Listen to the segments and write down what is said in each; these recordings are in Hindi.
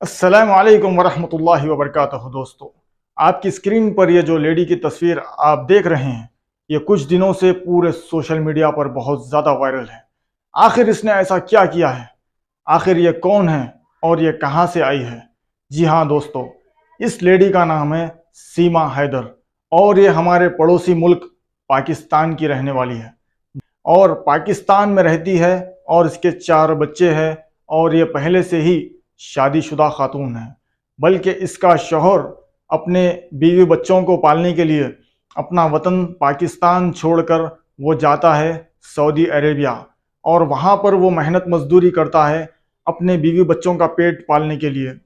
अस्सलामु अलैकुम वरहमतुल्लाहि वबरकातुहू। दोस्तों, आपकी स्क्रीन पर ये जो लेडी की तस्वीर आप देख रहे हैं, ये कुछ दिनों से पूरे सोशल मीडिया पर बहुत ज़्यादा वायरल है। आखिर इसने ऐसा क्या किया है? आखिर ये कौन है और ये कहाँ से आई है? जी हाँ दोस्तों, इस लेडी का नाम है सीमा हैदर और ये हमारे पड़ोसी मुल्क पाकिस्तान की रहने वाली है और पाकिस्तान में रहती है और इसके 4 बच्चे हैं और ये पहले से ही शादीशुदा खातून है। बल्कि इसका शौहर अपने बीवी बच्चों को पालने के लिए अपना वतन पाकिस्तान छोड़कर वो जाता है सऊदी अरेबिया और वहाँ पर वो मेहनत मजदूरी करता है अपने बीवी बच्चों का पेट पालने के लिए।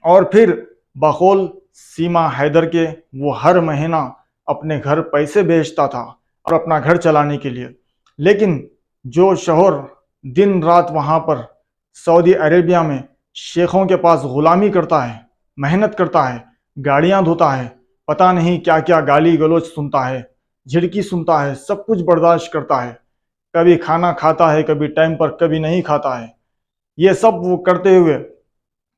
और फिर बकौल सीमा हैदर के वो हर महीना अपने घर पैसे भेजता था और अपना घर चलाने के लिए। लेकिन जो शौहर दिन रात वहाँ पर सऊदी अरेबिया में शेखों के पास गुलामी करता है, मेहनत करता है, गाड़ियाँ धोता है, पता नहीं क्या क्या गाली गलौज सुनता है, झिड़की सुनता है, सब कुछ बर्दाश्त करता है। कभी खाना खाता है, कभी टाइम पर, कभी नहीं खाता है। ये सब वो करते हुए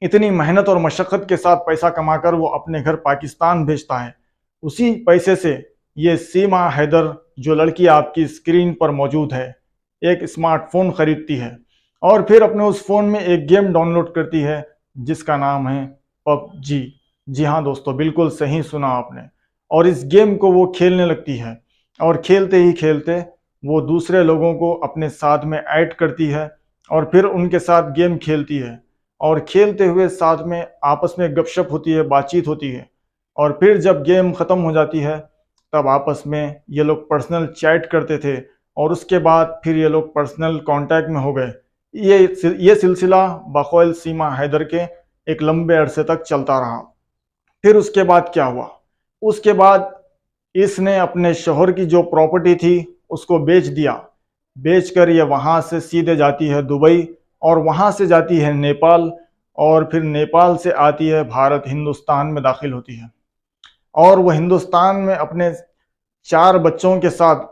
इतनी मेहनत और मशक्क़त के साथ पैसा कमाकर वो अपने घर पाकिस्तान भेजता है। उसी पैसे से ये सीमा हैदर, जो लड़की आपकी स्क्रीन पर मौजूद है, एक स्मार्टफोन खरीदती है और फिर अपने उस फ़ोन में एक गेम डाउनलोड करती है जिसका नाम है पबजी। जी हाँ दोस्तों, बिल्कुल सही सुना आपने। और इस गेम को वो खेलने लगती है और खेलते ही खेलते वो दूसरे लोगों को अपने साथ में ऐड करती है और फिर उनके साथ गेम खेलती है और खेलते हुए साथ में आपस में गपशप होती है, बातचीत होती है। और फिर जब गेम ख़त्म हो जाती है तब आपस में ये लोग पर्सनल चैट करते थे और उसके बाद फिर ये लोग पर्सनल कांटेक्ट में हो गए। ये सिलसिला बकौल सीमा हैदर के एक लंबे अरसे तक चलता रहा। फिर उसके बाद क्या हुआ? उसके बाद इसने अपने शौहर की जो प्रॉपर्टी थी उसको बेच दिया। बेचकर ये वहाँ से सीधे जाती है दुबई और वहाँ से जाती है नेपाल और फिर नेपाल से आती है भारत, हिंदुस्तान में दाखिल होती है और वह हिंदुस्तान में अपने 4 बच्चों के साथ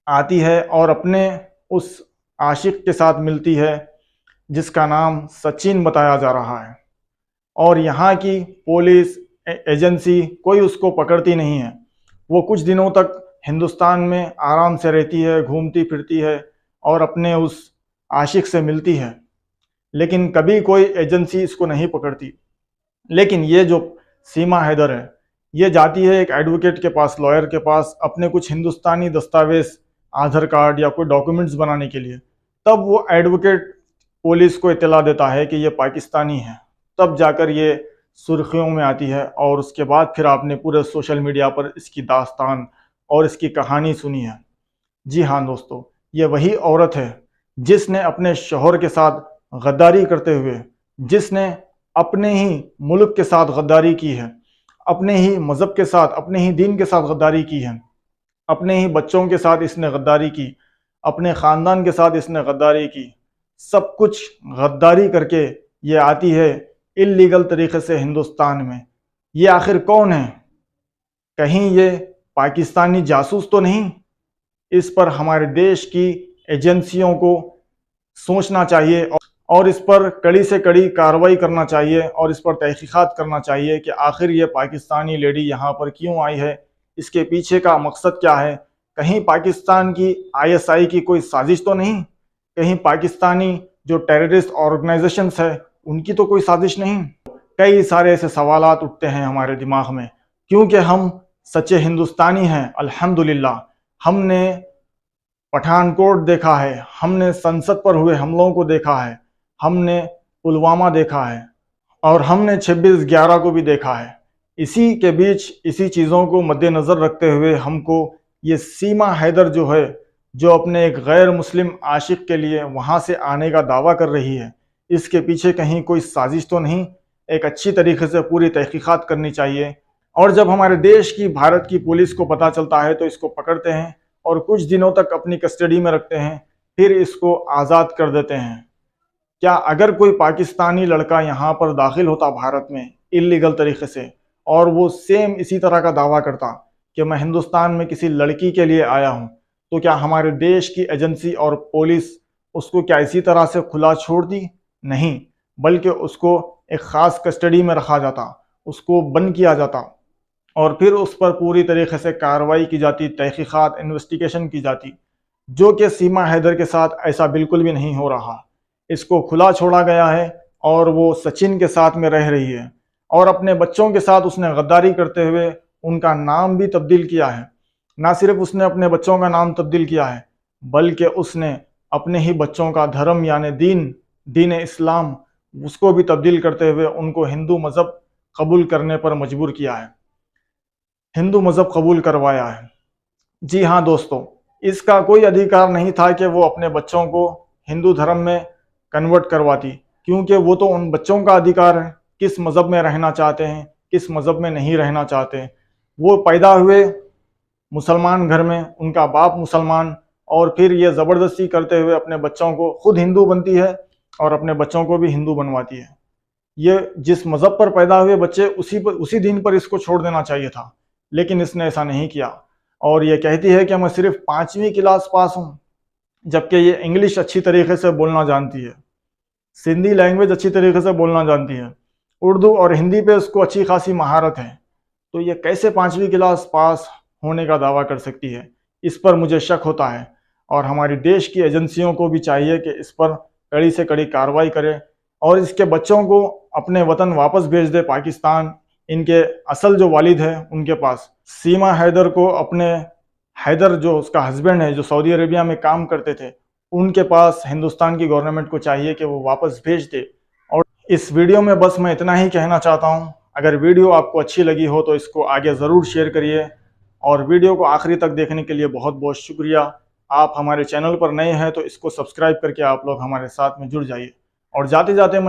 आती है और अपने उस आशिक के साथ मिलती है जिसका नाम सचिन बताया जा रहा है। और यहाँ की पुलिस एजेंसी कोई उसको पकड़ती नहीं है। वो कुछ दिनों तक हिंदुस्तान में आराम से रहती है, घूमती फिरती है और अपने उस आशिक से मिलती है, लेकिन कभी कोई एजेंसी इसको नहीं पकड़ती। लेकिन ये जो सीमा हैदर है, ये जाती है एक एडवोकेट के पास, लॉयर के पास, अपने कुछ हिंदुस्तानी दस्तावेज, आधार कार्ड या कोई डॉक्यूमेंट्स बनाने के लिए। तब वो एडवोकेट पुलिस को इत्तला देता है कि ये पाकिस्तानी है। तब जाकर ये सुर्खियों में आती है और उसके बाद फिर आपने पूरे सोशल मीडिया पर इसकी दास्तान और इसकी कहानी सुनी है। जी हाँ दोस्तों, ये वही औरत है जिसने अपने शौहर के साथ गद्दारी करते हुए, जिसने अपने ही मुल्क के साथ गद्दारी की है, अपने ही मज़हब के साथ, अपने ही दीन के साथ गद्दारी की है, अपने ही बच्चों के साथ इसने गद्दारी की, अपने ख़ानदान के साथ इसने गद्दारी की। सब कुछ गद्दारी करके ये आती है इल्लीगल तरीके से हिंदुस्तान में। ये आखिर कौन है? कहीं ये पाकिस्तानी जासूस तो नहीं? इस पर हमारे देश की एजेंसियों को सोचना चाहिए और इस पर कड़ी से कड़ी कार्रवाई करना चाहिए और इस पर तहकीकात करना चाहिए कि आखिर ये पाकिस्तानी लेडी यहाँ पर क्यों आई है, इसके पीछे का मकसद क्या है। कहीं पाकिस्तान की आईएसआई की कोई साजिश तो नहीं? कहीं पाकिस्तानी जो टेररिस्ट ऑर्गेनाइजेशंस है उनकी तो कोई साजिश नहीं? कई सारे ऐसे सवालात उठते हैं हमारे दिमाग में, क्योंकि हम सच्चे हिंदुस्तानी हैं अल्हम्दुलिल्लाह। हमने पठानकोट देखा है, हमने संसद पर हुए हमलों को देखा है, हमने पुलवामा देखा है और हमने 26/11 को भी देखा है। इसी के बीच इसी चीज़ों को मद्देनज़र रखते हुए हमको ये सीमा हैदर जो है, जो अपने एक गैर मुस्लिम आशिक के लिए वहाँ से आने का दावा कर रही है, इसके पीछे कहीं कोई साजिश तो नहीं? एक अच्छी तरीके से पूरी तहकीकात करनी चाहिए। और जब हमारे देश की, भारत की पुलिस को पता चलता है तो इसको पकड़ते हैं और कुछ दिनों तक अपनी कस्टडी में रखते हैं, फिर इसको आज़ाद कर देते हैं। क्या अगर कोई पाकिस्तानी लड़का यहाँ पर दाखिल होता भारत में इल्लीगल तरीके से और वो सेम इसी तरह का दावा करता कि मैं हिंदुस्तान में किसी लड़की के लिए आया हूँ, तो क्या हमारे देश की एजेंसी और पुलिस उसको क्या इसी तरह से खुला छोड़ दी? नहीं, बल्कि उसको एक ख़ास कस्टडी में रखा जाता, उसको बंद किया जाता और फिर उस पर पूरी तरीके से कार्रवाई की जाती, तहकीकात, इन्वेस्टिगेशन की जाती, जो कि सीमा हैदर के साथ ऐसा बिल्कुल भी नहीं हो रहा। इसको खुला छोड़ा गया है और वो सचिन के साथ में रह रही है और अपने बच्चों के साथ उसने गद्दारी करते हुए उनका नाम भी तब्दील किया है। ना सिर्फ उसने अपने बच्चों का नाम तब्दील किया है, बल्कि उसने अपने ही बच्चों का धर्म यानी दीन इस्लाम उसको भी तब्दील करते हुए उनको हिंदू मज़हब कबूल करने पर मजबूर किया है, हिंदू मज़हब कबूल करवाया है। जी हाँ दोस्तों, इसका कोई अधिकार नहीं था कि वो अपने बच्चों को हिंदू धर्म में कन्वर्ट करवाती, क्योंकि वो तो उन बच्चों का अधिकार है किस मज़हब में रहना चाहते हैं, किस मज़हब में नहीं रहना चाहते। वो पैदा हुए मुसलमान घर में, उनका बाप मुसलमान, और फिर ये ज़बरदस्ती करते हुए अपने बच्चों को खुद हिंदू बनती है और अपने बच्चों को भी हिंदू बनवाती है। ये जिस मज़हब पर पैदा हुए बच्चे उसी दिन पर इसको छोड़ देना चाहिए था, लेकिन इसने ऐसा नहीं किया। और ये कहती है कि मैं सिर्फ 5वीं क्लास पास हूँ, जबकि ये इंग्लिश अच्छी तरीके से बोलना जानती है, सिंधी लैंग्वेज अच्छी तरीके से बोलना जानती है, उर्दू और हिंदी पे उसको अच्छी खासी महारत है। तो ये कैसे 5वीं क्लास पास होने का दावा कर सकती है? इस पर मुझे शक होता है और हमारी देश की एजेंसियों को भी चाहिए कि इस पर कड़ी से कड़ी कार्रवाई करे और इसके बच्चों को अपने वतन वापस भेज दे, पाकिस्तान, इनके असल जो वालिद है उनके पास। सीमा हैदर को अपने हैदर जो उसका हस्बैंड है, जो सऊदी अरेबिया में काम करते थे, उनके पास हिंदुस्तान की गवर्नमेंट को चाहिए कि वो वापस भेज दे। और इस वीडियो में बस मैं इतना ही कहना चाहता हूँ। अगर वीडियो आपको अच्छी लगी हो तो इसको आगे ज़रूर शेयर करिए और वीडियो को आखिरी तक देखने के लिए बहुत बहुत शुक्रिया। आप हमारे चैनल पर नए हैं तो इसको सब्सक्राइब करके आप लोग हमारे साथ में जुड़ जाइए। और जाते जाते मैं